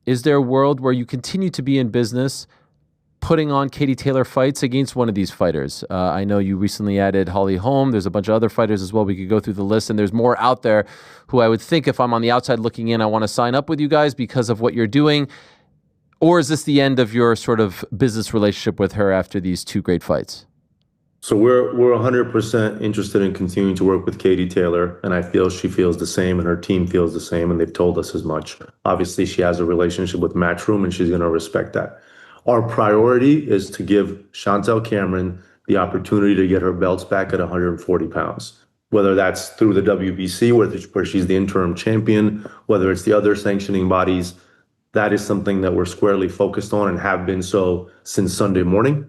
Is there a world where you continue to be in business putting on Katie Taylor fights against one of these fighters? I know you recently added Holly Holm. There's a bunch of other fighters as well. We could go through the list, and there's more out there who I would think if I'm on the outside looking in, I want to sign up with you guys because of what you're doing. Or is this the end of your sort of business relationship with her after these two great fights? So we're 100% interested in continuing to work with Katie Taylor, and I feel she feels the same and her team feels the same, and they've told us as much. Obviously, she has a relationship with Matchroom, and she's going to respect that. Our priority is to give Chantel Cameron the opportunity to get her belts back at 140 pounds, whether that's through the WBC, where she's the interim champion, whether it's the other sanctioning bodies. That is something that we're squarely focused on and have been so since Sunday morning.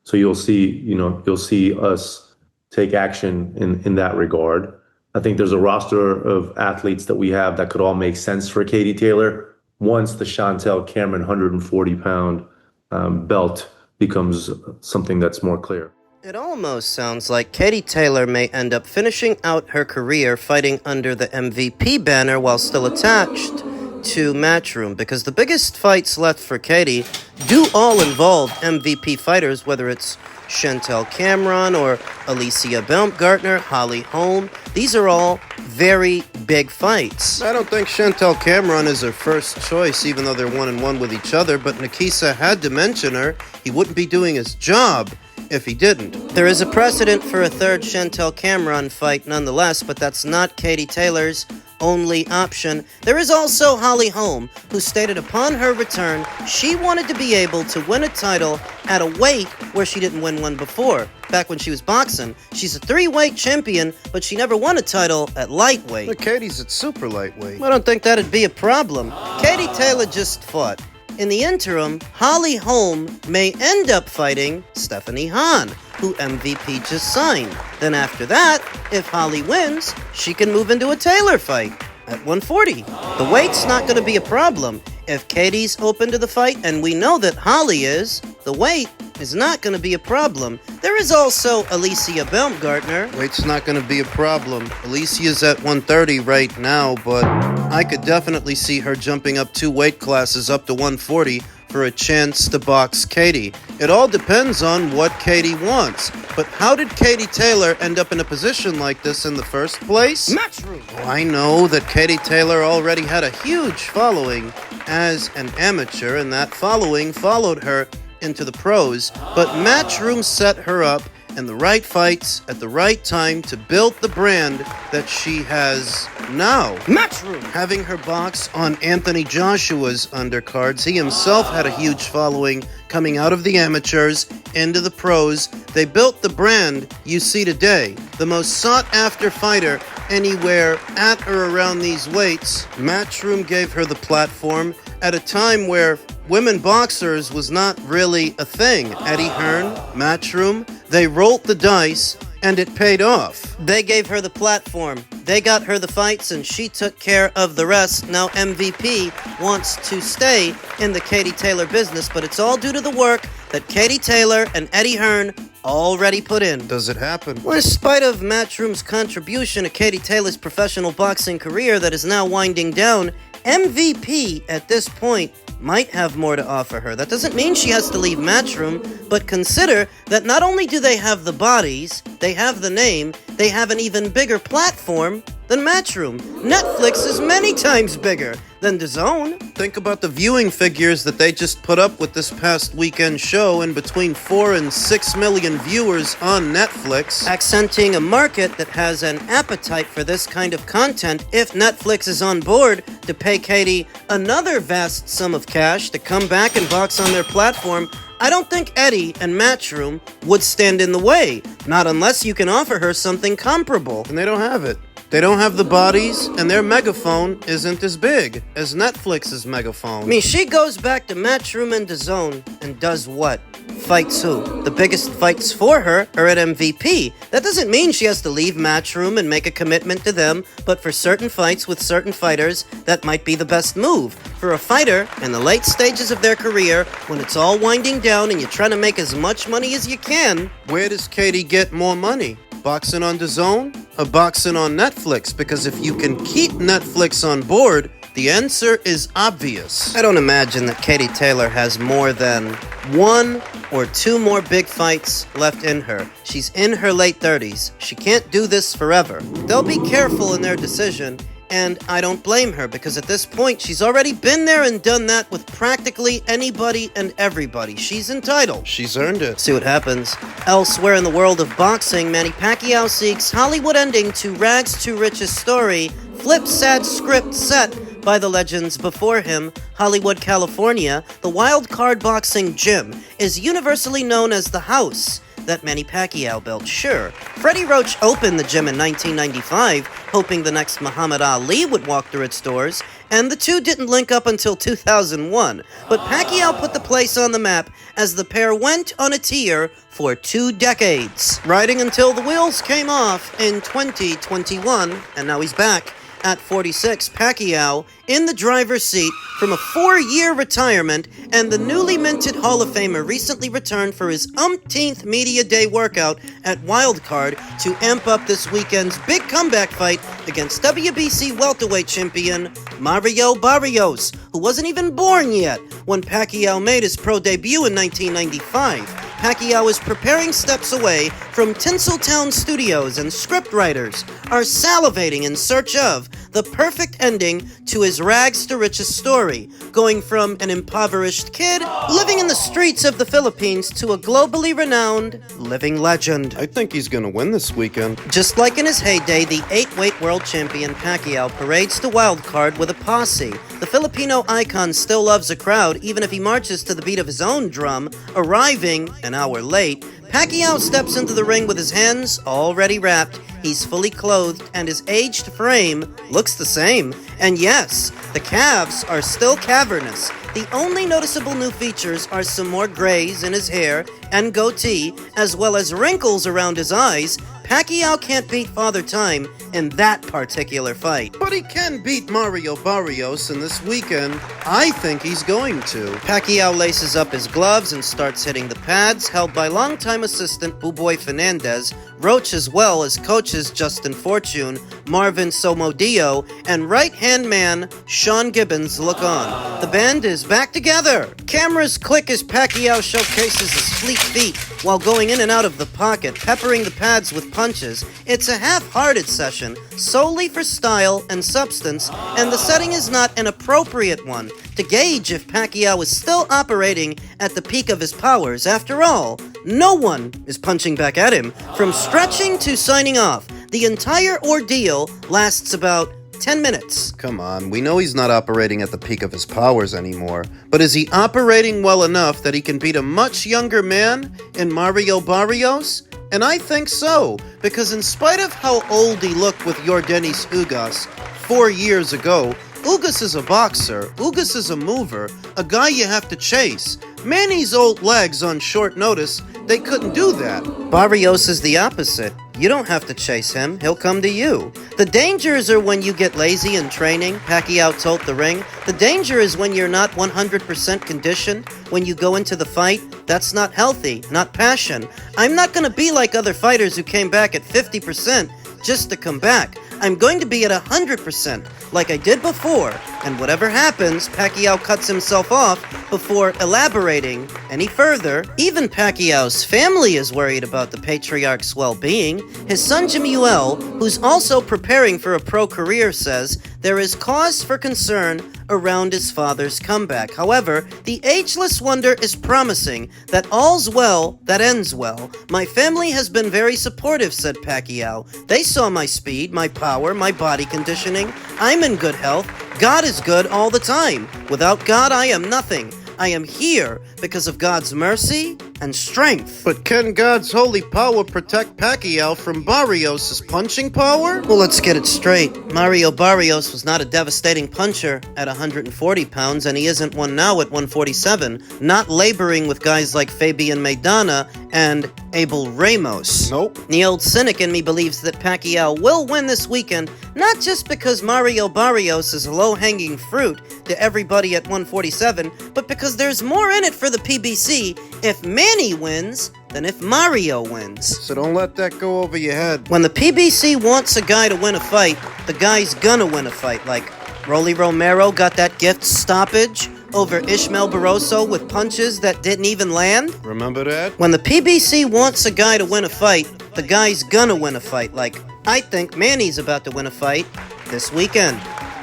So you'll see us take action in that regard. I think there's a roster of athletes that we have that could all make sense for Katie Taylor once the Chantel Cameron 140-pound belt becomes something that's more clear. It almost sounds like Katie Taylor may end up finishing out her career fighting under the MVP banner while still attached to Matchroom, because the biggest fights left for Katie do all involve MVP fighters, whether it's Chantel Cameron or Alicia Baumgartner, Holly Holm. These are all very big fights. I don't think Chantel Cameron is her first choice, even though they're 1-1 with each other, but Nikisa had to mention her. He wouldn't be doing his job if he didn't. There is a precedent for a third Chantel Cameron fight nonetheless, but that's not Katie Taylor's only option. There is also Holly Holm, who stated upon her return she wanted to be able to win a title at a weight where she didn't win one before. Back when she was boxing, she's a 3-weight champion, but she never won a title at lightweight. But Katie's at super lightweight. I don't think that'd be a problem. Katie Taylor just fought. In the interim, Holly Holm may end up fighting Stephanie Hahn, who MVP just signed. Then after that, if Holly wins, she can move into a Taylor fight at 140. The weight's not going to be a problem. If Katie's open to the fight, and we know that Holly is, the weight is not going to be a problem. There is also Alicia Baumgartner. Weight's not going to be a problem. Alicia's at 130 right now, but I could definitely see her jumping up 2 weight classes up to 140 for a chance to box Katie. It all depends on what Katie wants. But how did Katie Taylor end up in a position like this in the first place? Matchroom! Oh, I know that Katie Taylor already had a huge following as an amateur, and that following followed her into the pros, but Matchroom set her up in the right fights at the right time to build the brand that she has now. Matchroom! Having her box on Anthony Joshua's undercards, he himself had a huge following coming out of the amateurs into the pros. They built the brand you see today. The most sought-after fighter anywhere at or around these weights. Matchroom gave her the platform at a time where women boxers was not really a thing. Eddie Hearn, Matchroom, they rolled the dice, and it paid off. They gave her the platform. They got her the fights, and she took care of the rest. Now MVP wants to stay in the Katie Taylor business, but it's all due to the work that Katie Taylor and Eddie Hearn already put in. Does it happen? Well, in spite of Matchroom's contribution to Katie Taylor's professional boxing career that is now winding down, MVP at this point might have more to offer her. That doesn't mean she has to leave Matchroom, but consider that not only do they have the bodies, they have the name, they have an even bigger platform than Matchroom. Netflix is many times bigger than DAZN. Think about the viewing figures that they just put up with this past weekend show, in between 4 and 6 million viewers on Netflix, accenting a market that has an appetite for this kind of content if Netflix is on board to pay Katie another vast sum of cash to come back and box on their platform. I don't think Eddie and Matchroom would stand in the way, not unless you can offer her something comparable. And they don't have it. They don't have the bodies, and their megaphone isn't as big as Netflix's megaphone. I mean, she goes back to Matchroom and DAZN and does what? Fights who? The biggest fights for her are at MVP. That doesn't mean she has to leave Matchroom and make a commitment to them, but for certain fights with certain fighters, that might be the best move. For a fighter in the late stages of their career, when it's all winding down and you're trying to make as much money as you can, where does Katie get more money? Boxing on DAZN or boxing on Netflix? Because if you can keep Netflix on board, the answer is obvious. I don't imagine that Katie Taylor has more than 1 or 2 more big fights left in her. She's in her late 30s. She can't do this forever. They'll be careful in their decision, and I don't blame her, because at this point, she's already been there and done that with practically anybody and everybody. She's entitled. She's earned it. See what happens. Elsewhere in the world of boxing, Manny Pacquiao seeks Hollywood ending to Rags to Riches story, flip sad script set by the legends before him. Hollywood, California, the Wild Card Boxing Gym is universally known as the house that Manny Pacquiao built. Sure, Freddie Roach opened the gym in 1995, hoping the next Muhammad Ali would walk through its doors, and the two didn't link up until 2001. But Pacquiao put the place on the map as the pair went on a tear for 2 decades, riding until the wheels came off in 2021, and now he's back. At 46, Pacquiao in the driver's seat from a 4-year retirement, and the newly minted Hall of Famer recently returned for his umpteenth Media Day workout at Wildcard to amp up this weekend's big comeback fight against WBC welterweight champion Mario Barrios, who wasn't even born yet when Pacquiao made his pro debut in 1995. Pacquiao is preparing steps away from Tinseltown Studios, and scriptwriters are salivating in search of the perfect ending to his rags to riches story, going from an impoverished kid living in the streets of the Philippines to a globally renowned living legend. I think he's gonna win this weekend. Just like in his heyday, the 8-weight world champion Pacquiao parades to Wildcard with a posse. The Filipino icon still loves a crowd, even if he marches to the beat of his own drum, arriving an hour late. Pacquiao steps into the ring with his hands already wrapped. He's fully clothed, and his aged frame looks the same. And yes, the calves are still cavernous. The only noticeable new features are some more grays in his hair and goatee, as well as wrinkles around his eyes. Pacquiao can't beat Father Time in that particular fight. But he can beat Mario Barrios, and this weekend, I think he's going to. Pacquiao laces up his gloves and starts hitting the pads, held by longtime assistant Buboy Fernandez, Roach, as well as coaches Justin Fortune, Marvin Somodio, and right-hand man Sean Gibbons look on. The band is back together. Cameras click as Pacquiao showcases his fleet feet while going in and out of the pocket, peppering the pads with punches. It's a half-hearted session, solely for style and substance, and the setting is not an appropriate one to gauge if Pacquiao is still operating at the peak of his powers. After all, no one is punching back at him. From stretching to signing off, the entire ordeal lasts about 10 minutes. Come on, we know he's not operating at the peak of his powers anymore, but is he operating well enough that he can beat a much younger man in Mario Barrios? And I think so, because in spite of how old he looked with Yordenis Ugas 4 years ago, Ugas is a boxer, Ugas is a mover, a guy you have to chase. Manny's old legs on short notice, they couldn't do that. Barrios is the opposite. You don't have to chase him, he'll come to you. The dangers are when you get lazy in training, Pacquiao told The Ring. The danger is when you're not 100% conditioned, when you go into the fight. That's not healthy, not passion. I'm not gonna be like other fighters who came back at 50% just to come back. I'm going to be at 100%, like I did before, and whatever happens, Pacquiao cuts himself off before elaborating any further. Even Pacquiao's family is worried about the patriarch's well-being. His son Jimuel, who's also preparing for a pro career, says there is cause for concern around his father's comeback. However, the ageless wonder is promising that all's well that ends well. My family has been very supportive, said Pacquiao. They saw my speed, my power, my body conditioning. I'm in good health. God is good all the time. Without God, I am nothing. I am here because of God's mercy and strength. But can God's holy power protect Pacquiao from Barrios' punching power? Well, let's get it straight. Mario Barrios was not a devastating puncher at 140 pounds, and he isn't one now at 147, not laboring with guys like Fabian Maidana and Abel Ramos. Nope. The old cynic in me believes that Pacquiao will win this weekend, not just because Mario Barrios is a low-hanging fruit to everybody at 147, but because there's more in it for the PBC if Manny wins than if Mario wins. So don't let that go over your head. When the PBC wants a guy to win a fight, the guy's gonna win a fight. Like Rolly Romero got that gift stoppage over Ishmael Barroso with punches that didn't even land. Remember that? When the PBC wants a guy to win a fight, the guy's gonna win a fight. Like, I think Manny's about to win a fight this weekend.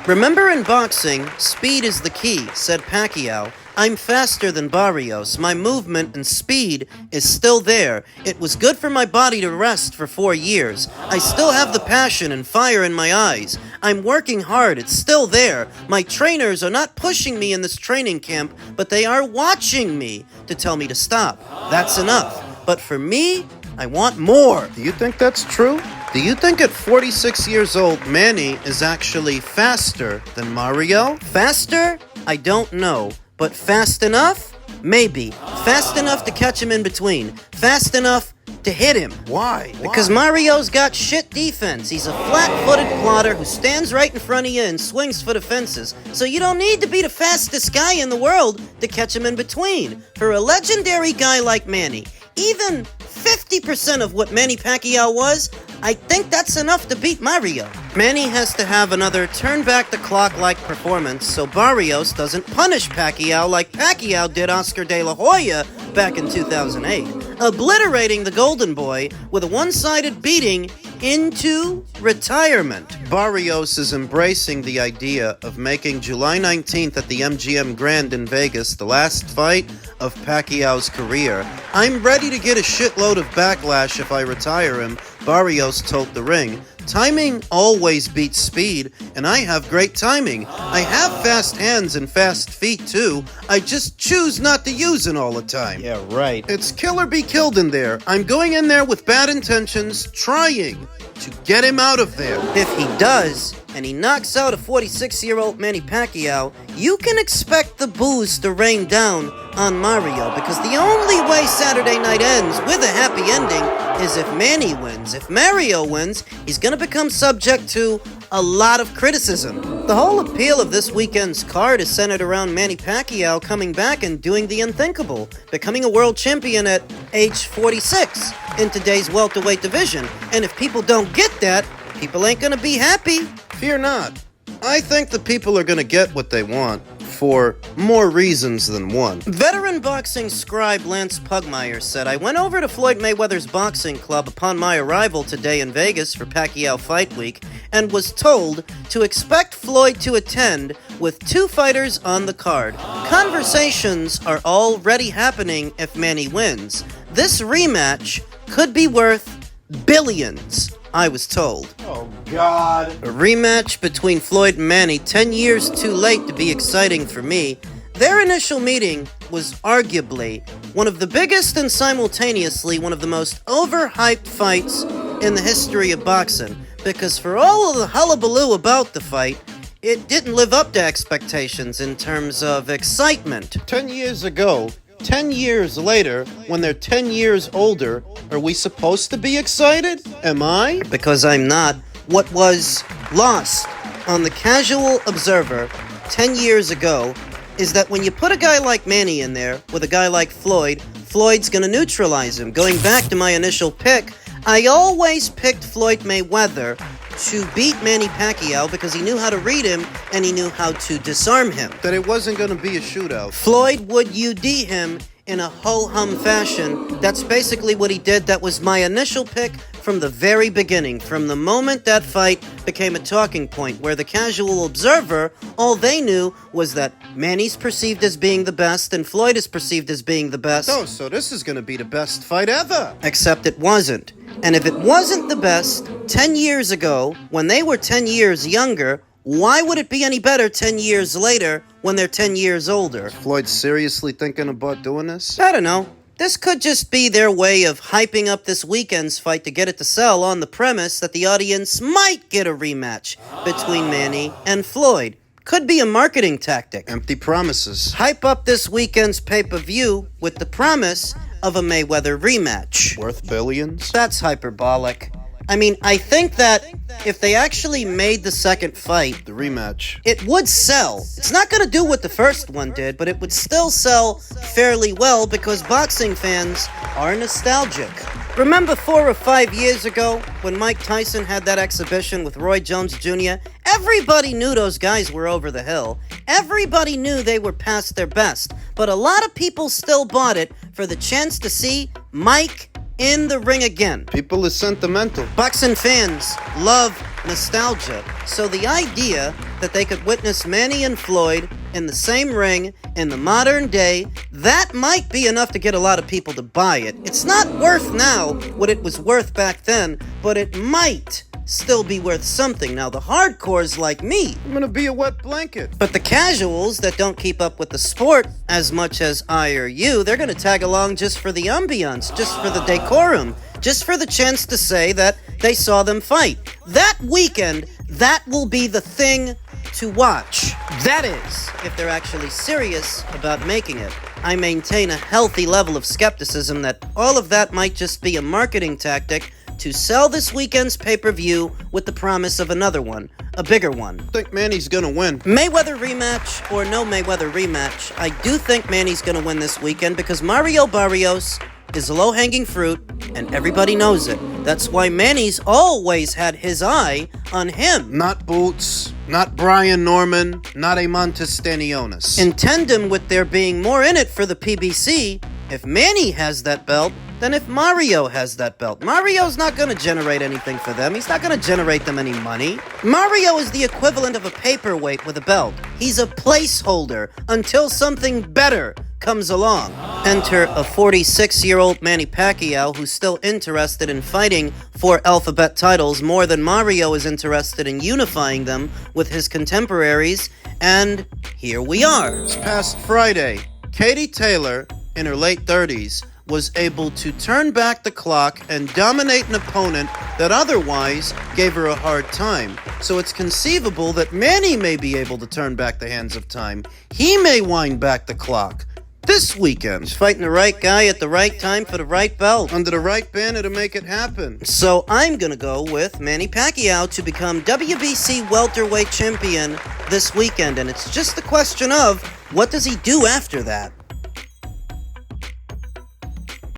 Remember, in boxing, speed is the key, said Pacquiao. I'm faster than Barrios. My movement and speed is still there. It was good for my body to rest for 4 years. I still have the passion and fire in my eyes. I'm working hard. It's still there. My trainers are not pushing me in this training camp, but they are watching me to tell me to stop. That's enough. But for me, I want more. Do you think that's true? Do you think at 46 years old, Manny is actually faster than Mario? Faster? I don't know. But fast enough? Maybe. Fast enough to catch him in between. Fast enough to hit him. Why? Because Mario's got shit defense. He's a flat-footed plotter who stands right in front of you and swings for the fences. So you don't need to be the fastest guy in the world to catch him in between. For a legendary guy like Manny, even 50% of what Manny Pacquiao was, I think that's enough to beat Mario. Manny has to have another turn-back-the-clock-like performance so Barrios doesn't punish Pacquiao like Pacquiao did Oscar De La Hoya back in 2008, obliterating the Golden Boy with a one-sided beating into retirement. Barrios is embracing the idea of making July 19th at the MGM Grand in Vegas the last fight of Pacquiao's career. I'm ready to get a shitload of backlash if I retire him, Barrios told The Ring. Timing always beats speed, and I have great timing. I have fast hands and fast feet too. I just choose not to use it all the time. Yeah, right. It's kill or be killed in there. I'm going in there with bad intentions, trying to get him out of there. If he does, and he knocks out a 46-year-old Manny Pacquiao, you can expect the boos to rain down on Mario, because the only way Saturday night ends with a happy ending is if Manny wins. If Mario wins, he's gonna become subject to a lot of criticism. The whole appeal of this weekend's card is centered around Manny Pacquiao coming back and doing the unthinkable, becoming a world champion at age 46 in today's welterweight division. And if people don't get that, people ain't gonna be happy. Fear not. I think the people are gonna get what they want for more reasons than one. Veteran boxing scribe Lance Pugmire said, I went over to Floyd Mayweather's boxing club upon my arrival today in Vegas for Pacquiao Fight Week and was told to expect Floyd to attend with 2 fighters on the card. Conversations are already happening if Manny wins. This rematch could be worth billions, I was told. Oh, God. A rematch between Floyd and Manny, 10 years too late to be exciting for me. Their initial meeting was arguably one of the biggest and simultaneously one of the most overhyped fights in the history of boxing. Because for all of the hullabaloo about the fight, it didn't live up to expectations in terms of excitement. 10 years ago, 10 years later, when they're 10 years older, are we supposed to be excited? Am I? Because I'm not. What was lost on the casual observer 10 years ago is that when you put a guy like Manny in there with a guy like Floyd, Floyd's gonna neutralize him. Going back to my initial pick, I always picked Floyd Mayweather to beat Manny Pacquiao because he knew how to read him and he knew how to disarm him. That it wasn't going to be a shootout. Floyd would UD him in a ho-hum fashion. That's basically what he did. That was my initial pick from the very beginning, from the moment that fight became a talking point, where the casual observer, all they knew was that Manny's perceived as being the best and Floyd is perceived as being the best. Oh, so this is going to be the best fight ever. Except it wasn't. And if it wasn't the best 10 years ago, when they were 10 years younger, why would it be any better 10 years later when they're 10 years older? Floyd seriously thinking about doing this? I don't know. This could just be their way of hyping up this weekend's fight to get it to sell on the premise that the audience might get a rematch between Manny and Floyd. Could be a marketing tactic. Empty promises. Hype up this weekend's pay-per-view with the promise of a Mayweather rematch. Worth billions? That's hyperbolic. I mean, I think that if they actually made the second fight, The rematch. it would sell. It's not going to do what the first one did, but it would still sell fairly well because boxing fans are nostalgic. Remember 4 or 5 years ago when Mike Tyson had that exhibition with Roy Jones Jr.? Everybody knew those guys were over the hill. Everybody knew they were past their best. But a lot of people still bought it for the chance to see Mike in the ring again. People is sentimental. Boxing fans love nostalgia, so the idea that they could witness Manny and Floyd in the same ring in the modern day, that might be enough to get a lot of people to buy it. It's not worth now what it was worth back then, but it might still be worth something. Now, the hardcores like me, I'm gonna be a wet blanket. but the casuals that don't keep up with the sport as much as I or you, they're gonna tag along just for the ambiance, just for the decorum, just for the chance to say that they saw them fight. That weekend, that will be the thing to watch. That is, if they're actually serious about making it. I maintain a healthy level of skepticism that all of that might just be a marketing tactic to sell this weekend's pay-per-view with the promise of another one, a bigger one. I think Manny's gonna win. Mayweather rematch or no Mayweather rematch, I do think Manny's gonna win this weekend because Mario Barrios is low-hanging fruit and everybody knows it. That's why Manny's always had his eye on him. Not Boots, not Brian Norman, not a Montestanionis. In tandem with there being more in it for the PBC, if Manny has that belt, then if Mario has that belt, Mario's not going to generate anything for them. He's not going to generate them any money. Mario is the equivalent of a paperweight with a belt. He's a placeholder until something better comes along. Enter a 46-year-old Manny Pacquiao who's still interested in fighting for alphabet titles more than Mario is interested in unifying them with his contemporaries. And here we are. This past Friday, Katie Taylor, in her late 30s, was able to turn back the clock and dominate an opponent that otherwise gave her a hard time. So it's conceivable that Manny may be able to turn back the hands of time. He may wind back the clock this weekend. He's fighting the right guy at the right time for the right belt. Under the right banner to make it happen. So I'm gonna go with Manny Pacquiao to become WBC welterweight champion this weekend. And it's just the question of, what does he do after that?